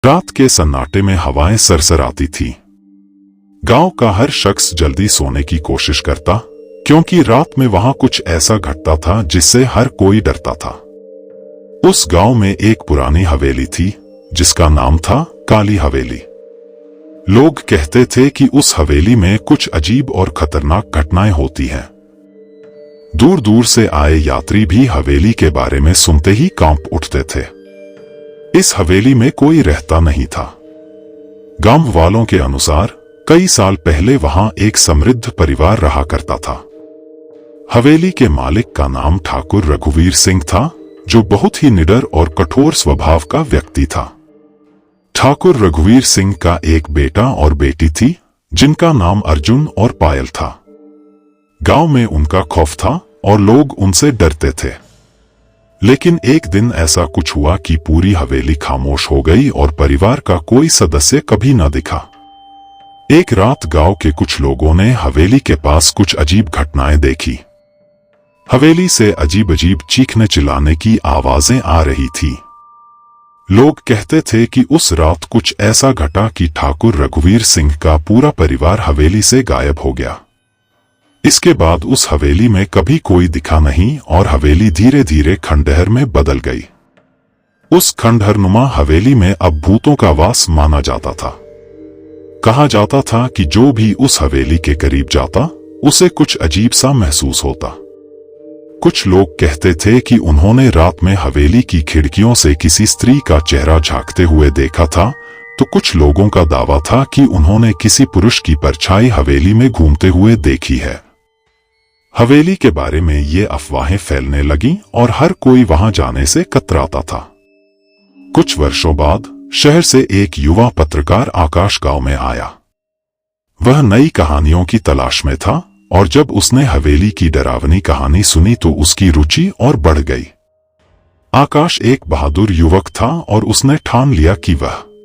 रात के सन्नाटे में हवाएं सरसराती थी। गांव का हर शख्स जल्दी सोने की कोशिश करता, क्योंकि रात में वहां कुछ ऐसा घटता था जिससे हर कोई डरता था। उस गांव में एक पुरानी हवेली थी जिसका नाम था काली हवेली। लोग कहते थे कि उस हवेली में कुछ अजीब और खतरनाक घटनाएं होती हैं। दूर दूर से आए यात्री भी हवेली के बारे में सुनते ही कांप उठते थे। इस हवेली में कोई रहता नहीं था। गांव वालों के अनुसार कई साल पहले वहां एक समृद्ध परिवार रहा करता था। हवेली के मालिक का नाम ठाकुर रघुवीर सिंह था, जो बहुत ही निडर और कठोर स्वभाव का व्यक्ति था। ठाकुर रघुवीर सिंह का एक बेटा और बेटी थी, जिनका नाम अर्जुन और पायल था। गांव में उनका खौफ था और लोग उनसे डरते थे। लेकिन एक दिन ऐसा कुछ हुआ कि पूरी हवेली खामोश हो गई और परिवार का कोई सदस्य कभी न दिखा। एक रात गांव के कुछ लोगों ने हवेली के पास कुछ अजीब घटनाएं देखी। हवेली से अजीब अजीब चीखने चिल्लाने की आवाजें आ रही थी। लोग कहते थे कि उस रात कुछ ऐसा घटा कि ठाकुर रघुवीर सिंह का पूरा परिवार हवेली से गायब हो गया। इसके बाद उस हवेली में कभी कोई दिखा नहीं और हवेली धीरे धीरे खंडहर में बदल गई। उस खंडहरनुमा हवेली में अब भूतों का वास माना जाता था। कहा जाता था कि जो भी उस हवेली के करीब जाता, उसे कुछ अजीब सा महसूस होता। कुछ लोग कहते थे कि उन्होंने रात में हवेली की खिड़कियों से किसी स्त्री का चेहरा झांकते हुए देखा था, तो कुछ लोगों का दावा था कि उन्होंने किसी पुरुष की परछाई हवेली में घूमते हुए देखी है। हवेली के बारे में ये अफवाहें फैलने लगीं और हर कोई वहां जाने से कतराता था। कुछ वर्षों बाद शहर से एक युवा पत्रकार आकाश गांव में आया। वह नई कहानियों की तलाश में था और जब उसने हवेली की डरावनी कहानी सुनी तो उसकी रुचि और बढ़ गई। आकाश एक बहादुर युवक था और उसने ठान लिया कि वह